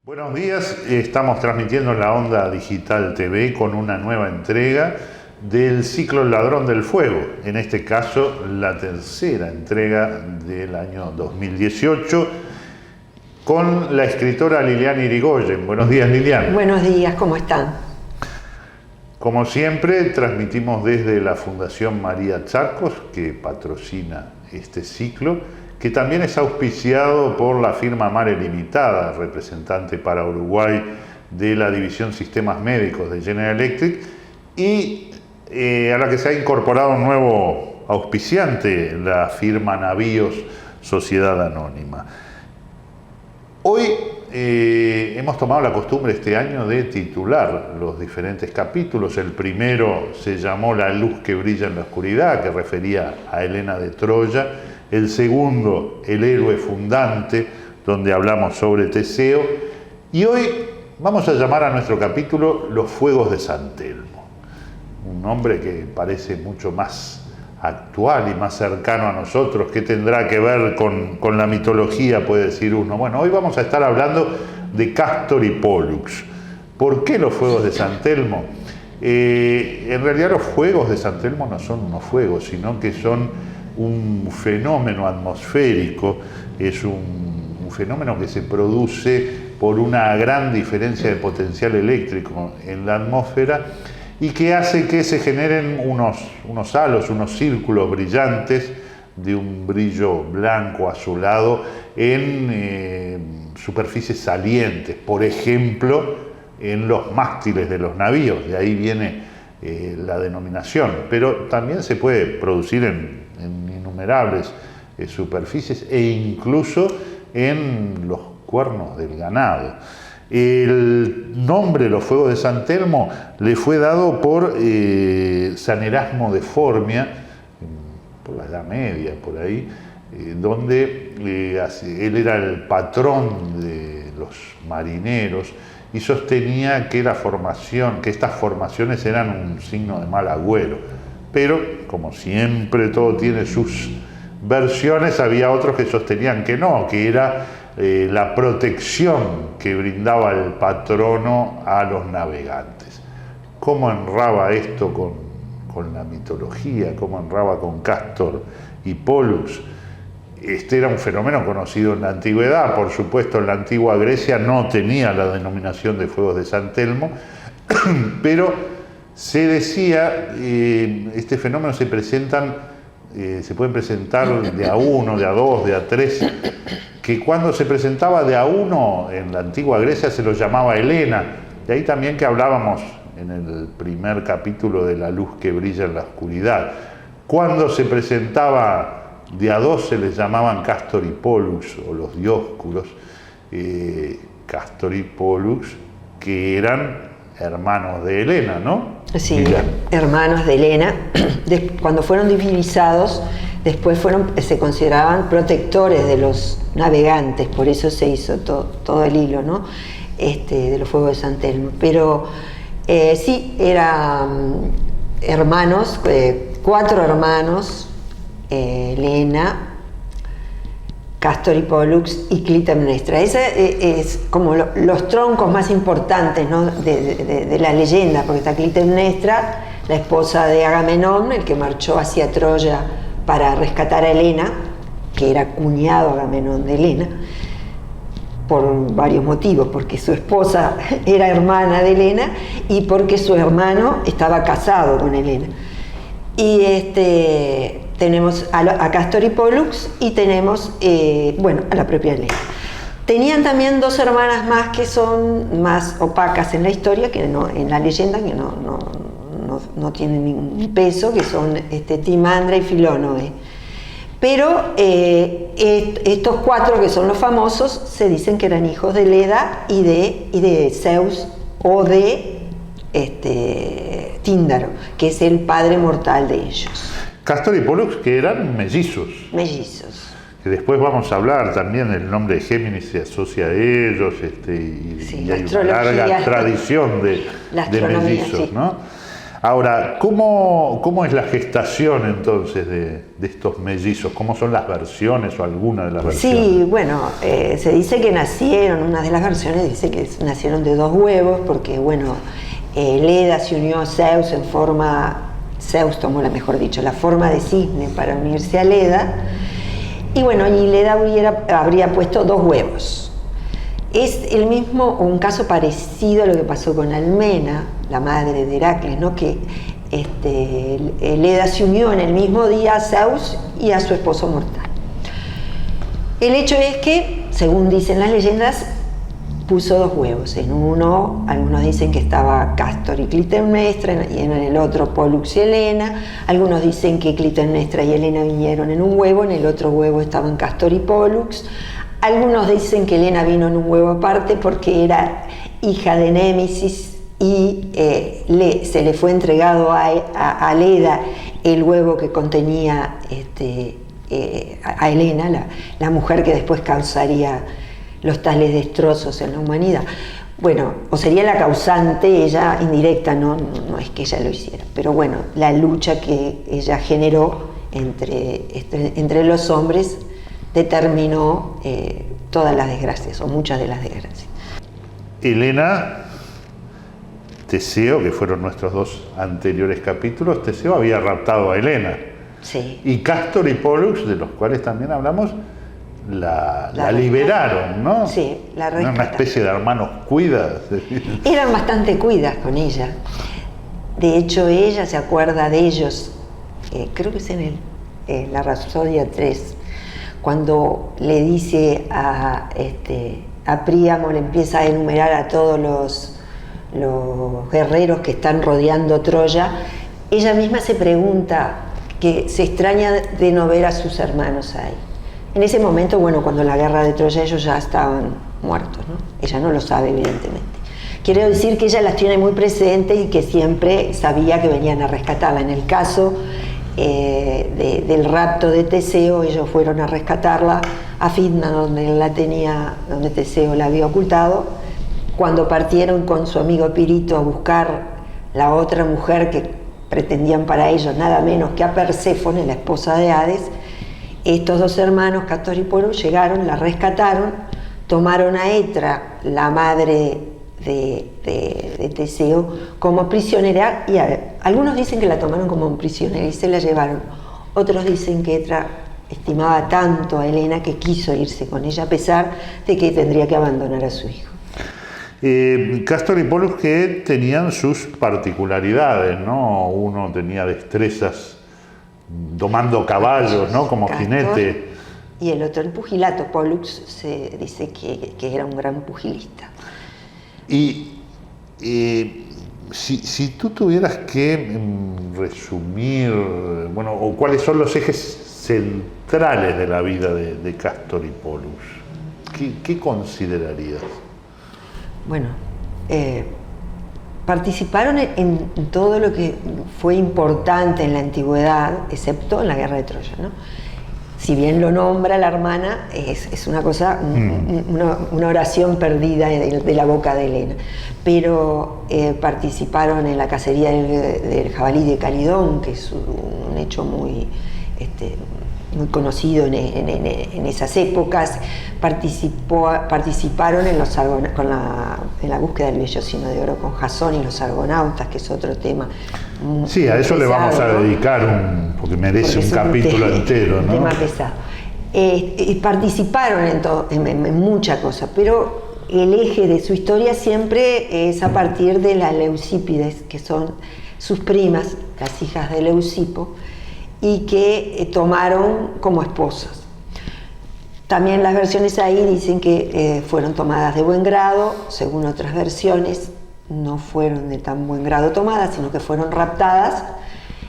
Buenos días, estamos transmitiendo en la Onda Digital TV con una nueva entrega del ciclo El Ladrón del Fuego, en este caso la tercera entrega del año 2018, con la escritora Liliana Irigoyen. Buenos días, Liliana. Buenos días, ¿cómo están? Como siempre, transmitimos desde la Fundación María Txarkos, que patrocina este ciclo, que también es auspiciado por la firma Mare Limitada, representante para Uruguay de la División Sistemas Médicos de General Electric, y a la que se ha incorporado un nuevo auspiciante, la firma Navíos Sociedad Anónima. Hoy hemos tomado la costumbre este año de titular los diferentes capítulos. El primero se llamó La luz que brilla en la oscuridad, que refería a Helena de Troya. El segundo, El héroe fundante, donde hablamos sobre Teseo. Y hoy vamos a llamar a nuestro capítulo Los fuegos de San Telmo. Un nombre que parece mucho más actual y más cercano a nosotros, que tendrá que ver con la mitología, puede decir uno. Bueno, hoy vamos a estar hablando de Cástor y Pólux. ¿Por qué los fuegos de San Telmo? En realidad los fuegos de San Telmo no son unos fuegos, sino que son un fenómeno atmosférico, es un fenómeno que se produce por una gran diferencia de potencial eléctrico en la atmósfera y que hace que se generen unos halos, unos círculos brillantes de un brillo blanco azulado en superficies salientes, por ejemplo, en los mástiles de los navíos, de ahí viene la denominación, pero también se puede producir en innumerables superficies e incluso en los cuernos del ganado. El nombre de los fuegos de San Telmo le fue dado por San Erasmo de Formia, por la Edad Media, por ahí, donde él era el patrón de los marineros y sostenía que estas formaciones eran un signo de mal agüero. Pero, como siempre todo tiene sus versiones, había otros que sostenían que no, que era la protección que brindaba el patrono a los navegantes. ¿Cómo enraba esto con la mitología? ¿Cómo enraba con Cástor y Pólux? Este era un fenómeno conocido en la antigüedad, por supuesto en la antigua Grecia no tenía la denominación de fuegos de San Telmo, pero se decía, este fenómeno se pueden presentar de a uno, de a dos, de a tres, que cuando se presentaba de a uno en la antigua Grecia se lo llamaba Helena, de ahí también que hablábamos en el primer capítulo de La luz que brilla en la oscuridad. Cuando se presentaba de a dos se les llamaban Cástor y Pólux, o los Dioscuros, Cástor y Pólux, que eran hermanos de Helena, ¿no? Sí, hermanos de Helena. Cuando fueron divinizados, después se consideraban protectores de los navegantes, por eso se hizo todo el hilo, ¿no? De los fuegos de San Telmo. Pero sí, eran hermanos, 4 hermanos, Helena, Cástor y Pólux y Clitemnestra. Ese es como los troncos más importantes, ¿no? de la leyenda, porque está Clitemnestra, la esposa de Agamenón, el que marchó hacia Troya para rescatar a Helena, que era cuñado Agamenón de Helena, por varios motivos, porque su esposa era hermana de Helena y porque su hermano estaba casado con Helena. Y tenemos a Cástor y Pólux y tenemos, a la propia Helena. Tenían también 2 hermanas más que son más opacas en la historia, que no, en la leyenda, que no tienen ningún peso, que son Timandra y Filónoe. Pero estos 4 que son los famosos se dicen que eran hijos de Leda y de Zeus o de Tíndaro, que es el padre mortal de ellos. Cástor y Pólux, que eran mellizos. Mellizos. Que después vamos a hablar también, el nombre de Géminis se asocia a ellos, y hay una larga tradición de mellizos, sí, ¿no? Ahora, ¿cómo es la gestación entonces de estos mellizos? ¿Cómo son las versiones o alguna de las versiones? Sí, bueno, se dice que nacieron, una de las versiones dice que nacieron de 2 huevos, porque bueno, Leda se unió a Zeus en forma, Zeus tomó la forma de cisne para unirse a Leda, y bueno, y Leda habría puesto 2 huevos. Es el mismo, un caso parecido a lo que pasó con Almena, la madre de Heracles, ¿no? Que Leda se unió en el mismo día a Zeus y a su esposo mortal. El hecho es que, según dicen las leyendas, puso 2 huevos. En uno, algunos dicen que estaba Cástor y Clitemnestra, y en el otro Pólux y Helena. Algunos dicen que Clitemnestra y Helena vinieron en un huevo, en el otro huevo estaban Cástor y Pólux. Algunos dicen que Helena vino en un huevo aparte porque era hija de Némesis y se le fue entregado a Leda el huevo que contenía a Helena, la mujer que después causaría los tales destrozos en la humanidad. Bueno, o sería la causante ella indirecta, no es que ella lo hiciera, pero bueno, la lucha que ella generó entre los hombres determinó todas las desgracias, o muchas de las desgracias. Helena, Teseo, que fueron nuestros 2 anteriores capítulos, Teseo había raptado a Helena. Sí. Y Cástor y Pólux, de los cuales también hablamos, la liberaron, ¿no? Sí, la rescataron. Una especie de hermanos cuidas. Eran bastante cuidas con ella. De hecho, ella se acuerda de ellos, creo que es en la Rapsodia 3, cuando le dice a Príamo, le empieza a enumerar a todos los guerreros que están rodeando Troya. Ella misma se pregunta, que se extraña de no ver a sus hermanos ahí. En ese momento, bueno, cuando la guerra de Troya, ellos ya estaban muertos, ¿no? Ella no lo sabe, evidentemente. Quiero decir que ella las tiene muy presentes y que siempre sabía que venían a rescatarla. En el caso del rapto de Teseo, ellos fueron a rescatarla a Fitna, donde Teseo la había ocultado. Cuando partieron con su amigo Pirito a buscar la otra mujer que pretendían para ellos, nada menos que a Perséfone, la esposa de Hades, estos 2 hermanos, Cástor y Pólux, llegaron, la rescataron, tomaron a Etra, la madre de Teseo, como prisionera, y algunos dicen que la tomaron como prisionera y se la llevaron. Otros dicen que Etra estimaba tanto a Helena que quiso irse con ella, a pesar de que tendría que abandonar a su hijo. Cástor y Pólux, que tenían sus particularidades, ¿no? Uno tenía destrezas domando caballos, ¿no? Como Cástor, jinete. Y el otro el pugilato. Pólux se dice que era un gran pugilista. Y si tú tuvieras que resumir, bueno, o cuáles son los ejes centrales de la vida de Cástor y Pólux, ¿qué considerarías? Bueno, participaron en todo lo que fue importante en la antigüedad, excepto en la guerra de Troya, ¿no? Si bien lo nombra la hermana, es una cosa, una oración perdida de la boca de Helena. Pero participaron en la cacería del jabalí de Calidón, que es un hecho muy conocido en esas épocas. Participaron en la búsqueda del vellocino de oro con Jasón y los argonautas, que es otro tema. Sí, a eso pesado, le vamos a dedicar porque merece un capítulo entero, ¿no? Un tema pesado. Participaron en muchas cosas, pero el eje de su historia siempre es a partir de las Leucípides, que son sus primas, las hijas de Leucipo, y que tomaron como esposas. También las versiones ahí dicen que fueron tomadas de buen grado, según otras versiones no fueron de tan buen grado tomadas, sino que fueron raptadas,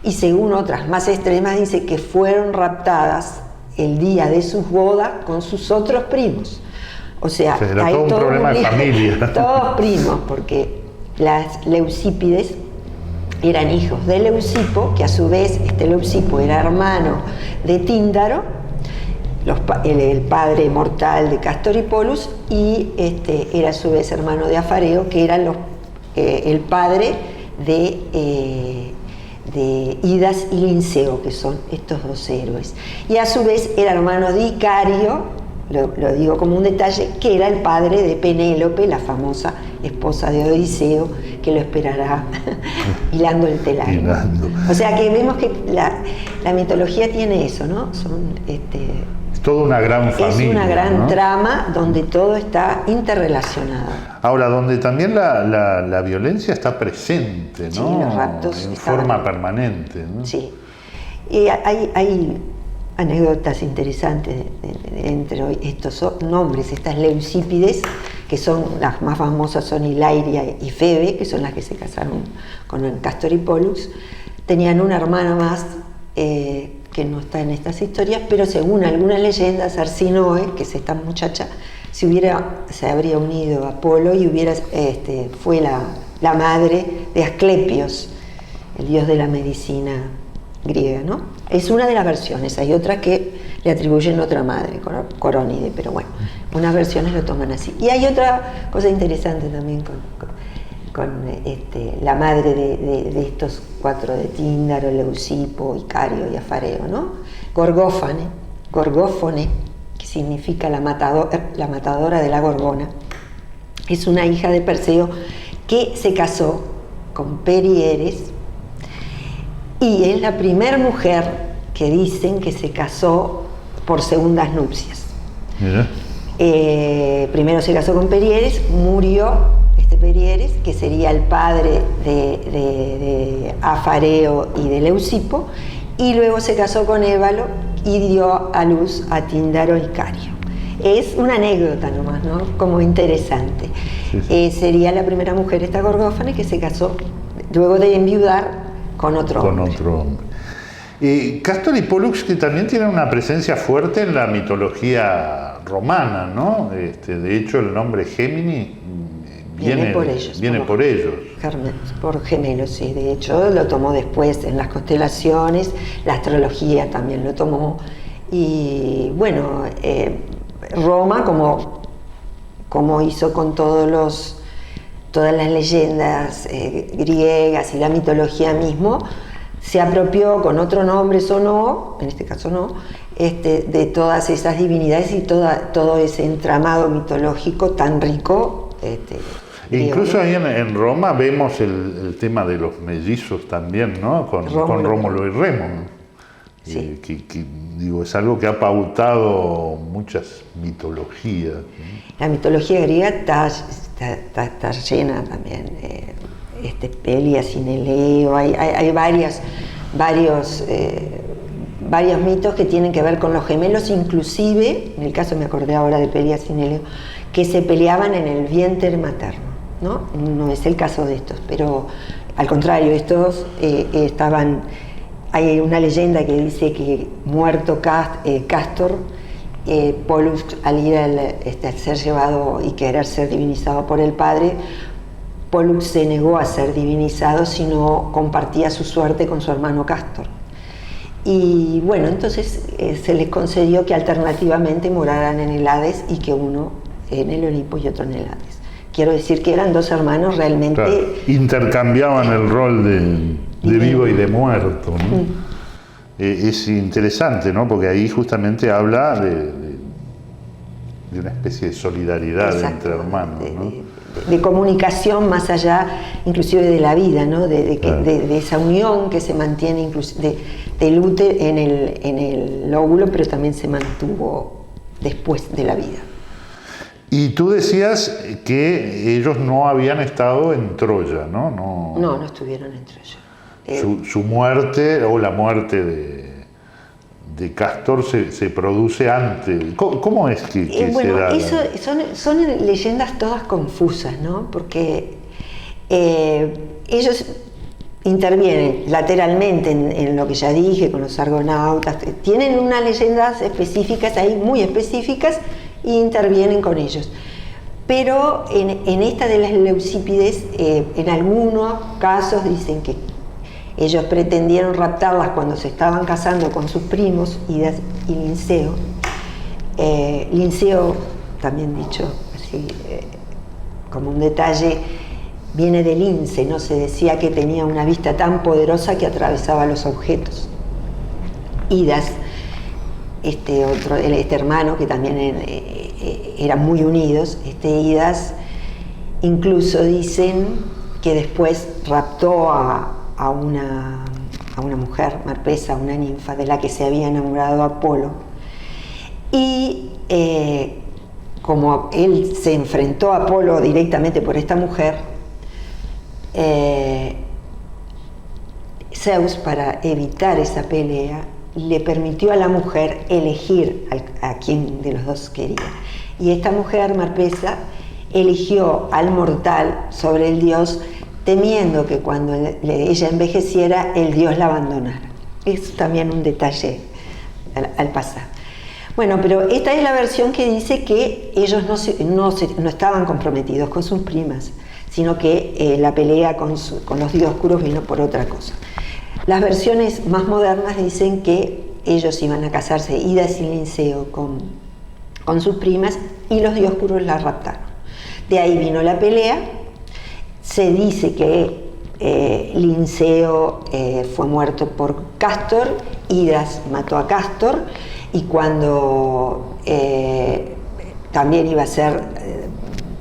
y según otras más extremas dice que fueron raptadas el día de sus bodas con sus otros primos. O sea, era todo un problema de familia. Todos primos, porque las Leucípides eran hijos de Leucipo, que a su vez Leucipo era hermano de Tíndaro, el padre mortal de Cástor y Pólux, y era a su vez hermano de Afareo, que eran el padre de Idas y Linceo, que son estos dos héroes. Y a su vez era hermano de Icario, lo digo como un detalle, que era el padre de Penélope, la famosa esposa de Odiseo, que lo esperará hilando el telar. O sea que vemos que la mitología tiene eso, ¿no? Es toda una gran familia. Es una gran, ¿no?, trama donde todo está interrelacionado. Ahora, donde también la violencia está presente, ¿no? Sí, los raptos en forma permanente, ¿no? Sí. Y hay anécdotas interesantes entre estos nombres, estas Leucípides, que son las más famosas, son Hilaria y Febe, que son las que se casaron con Castor y Pólux. Tenían una hermana más que no está en estas historias, pero según algunas leyendas, Arsinoe, que es esta muchacha, se habría unido a Apolo y fue la madre de Asclepios, el dios de la medicina griega, ¿no? Es una de las versiones, hay otras que le atribuyen otra madre, Corónide, pero bueno, unas versiones lo toman así. Y hay otra cosa interesante también con la madre de estos cuatro, de Tíndaro, Leucipo, Icario y Afareo, ¿no? Gorgófone, que significa la matadora de la Gorgona, es una hija de Perseo que se casó con Perieres y es la primera mujer que dicen que se casó por segundas nupcias. Primero se casó con Perieres, murió Perieres, que sería el padre de Afareo y de Leucipo, y luego se casó con Ébalo y dio a luz a Tíndaro y Icario. Es una anécdota nomás, ¿no? Como interesante. Sí. Sería la primera mujer, esta Gorgófane, que se casó luego de enviudar con otro hombre. Castor y Pólux, que también tienen una presencia fuerte en la mitología romana, ¿no? De hecho, el nombre Gémini viene por ellos. Por gemelos, sí. De hecho, lo tomó después en las constelaciones, la astrología también lo tomó. Y bueno, Roma, como hizo con todas las leyendas griegas y la mitología mismo, se apropió con otro nombre o no, en este caso no, de todas esas divinidades y todo ese entramado mitológico tan rico. Incluso ahí en Roma vemos el tema de los mellizos también, ¿no? Con Rómulo y Remo. Sí. Digo, es algo que ha pautado muchas mitologías, ¿no? La mitología griega está llena también. Pelias y Neleo, hay varios mitos que tienen que ver con los gemelos, inclusive, en el caso me acordé ahora de Pelias y Neleo, que se peleaban en el vientre materno, ¿no? No es el caso de estos, pero al contrario, estos estaban. Hay una leyenda que dice que muerto Castor, Pólux, al ir a ser llevado y querer ser divinizado por el padre, Pólux se negó a ser divinizado si no compartía su suerte con su hermano Castor. Y bueno, entonces se les concedió que alternativamente moraran en el Hades y que uno en el Olimpo y otro en el Hades. Quiero decir que eran dos hermanos realmente... Claro, intercambiaban el rol de vivo y de muerto, ¿no? Es interesante, ¿no? Porque ahí justamente habla de una especie de solidaridad entre hermanos, ¿no? De comunicación más allá, inclusive de la vida, ¿no? De esa unión que se mantiene del útero en el óvulo, pero también se mantuvo después de la vida. Y tú decías que ellos no habían estado en Troya, ¿no? No estuvieron en Troya. Su muerte o la muerte de Castor se produce antes. ¿Cómo es que se da? Eso son leyendas todas confusas, ¿no? Porque ellos intervienen lateralmente en lo que ya dije, con los argonautas. Tienen unas leyendas específicas ahí, muy específicas, e intervienen con ellos. Pero en esta de las Leucípides, en algunos casos dicen que ellos pretendieron raptarlas cuando se estaban casando con sus primos, Idas y Linceo. Linceo, también dicho así, como un detalle, viene del lince, ¿no? Se decía que tenía una vista tan poderosa que atravesaba los objetos. Idas, este hermano, que también eran muy unidos, Idas, incluso dicen que después raptó a una mujer, Marpesa, una ninfa de la que se había enamorado Apolo, y como él se enfrentó a Apolo directamente por esta mujer, Zeus, para evitar esa pelea, le permitió a la mujer elegir a quién de los dos quería. Y esta mujer, Marpesa, eligió al mortal sobre el dios, temiendo que cuando ella envejeciera, el dios la abandonara. Es también un detalle al pasar. Bueno, pero esta es la versión que dice que ellos no estaban comprometidos con sus primas, sino que la pelea con los dioscuros vino por otra cosa. Las versiones más modernas dicen que ellos iban a casarse, Idas y Linceo, con sus primas, y los dioscuros la raptaron. De ahí vino la pelea. Se dice que Linceo fue muerto por Cástor, Idas mató a Cástor, y cuando también iba a ser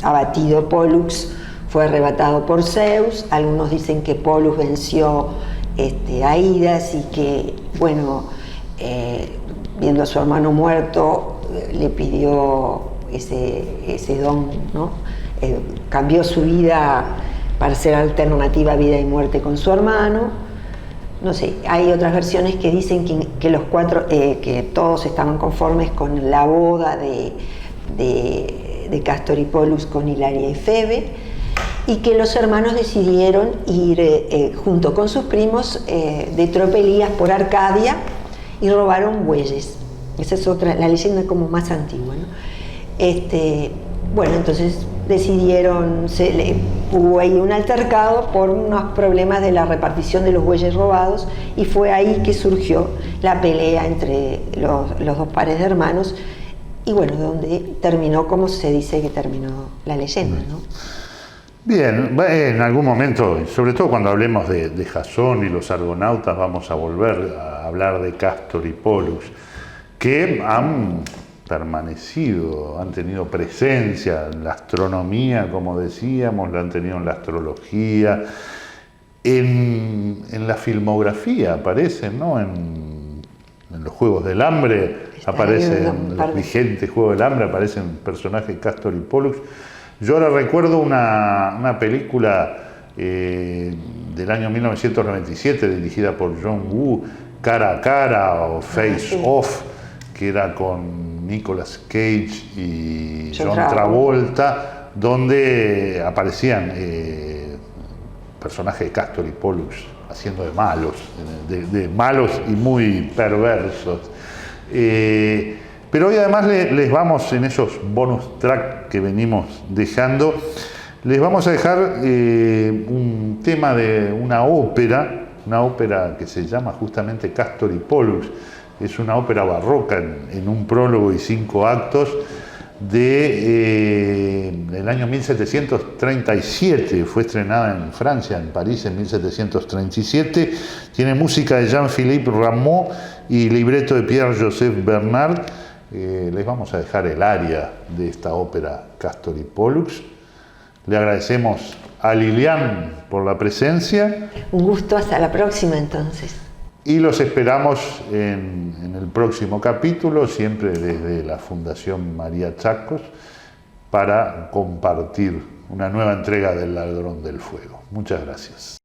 abatido Pólux, fue arrebatado por Zeus. Algunos dicen que Pólux venció a Idas y que, bueno, viendo a su hermano muerto, le pidió ese don, ¿no? Cambió su vida para ser alternativa a vida y muerte con su hermano. No sé, hay otras versiones que dicen que los cuatro, que todos estaban conformes con la boda de Cástor y Pólux con Hilaria y Febe, y que los hermanos decidieron ir junto con sus primos de tropelías por Arcadia y robaron bueyes. Esa es otra, la leyenda como más antigua, ¿no? Bueno, entonces decidieron, hubo ahí un altercado por unos problemas de la repartición de los bueyes robados, y fue ahí que surgió la pelea entre los dos pares de hermanos, y bueno, donde terminó como se dice que terminó la leyenda, ¿no? Bien, en algún momento, sobre todo cuando hablemos de Jasón y los argonautas, vamos a volver a hablar de Cástor y Pólux, que han permanecido, han tenido presencia en la astronomía, como decíamos, la han tenido en la astrología, en la filmografía aparecen, ¿no? En los Juegos del Hambre aparecen, los vigentes Juegos del Hambre aparecen personajes Cástor y Pólux. Yo ahora recuerdo una película del año 1997 dirigida por John Woo, Cara a Cara o Face Off, que era con Nicolas Cage y John Travolta, donde aparecían personajes de Cástor y Pólux haciendo de malos y muy perversos. Pero hoy además les vamos, en esos bonus track que venimos dejando, les vamos a dejar un tema de una ópera que se llama justamente Cástor y Pólux. Es una ópera barroca en un prólogo y 5 actos del año 1737. Fue estrenada en Francia, en París, en 1737. Tiene música de Jean-Philippe Rameau y libreto de Pierre-Joseph Bernard. Les vamos a dejar el aria de esta ópera Cástor y Pólux. Le agradecemos a Lilian por la presencia. Un gusto, hasta la próxima entonces. Y los esperamos en el próximo capítulo, siempre desde la Fundación María Chacos, para compartir una nueva entrega del Ladrón del Fuego. Muchas gracias.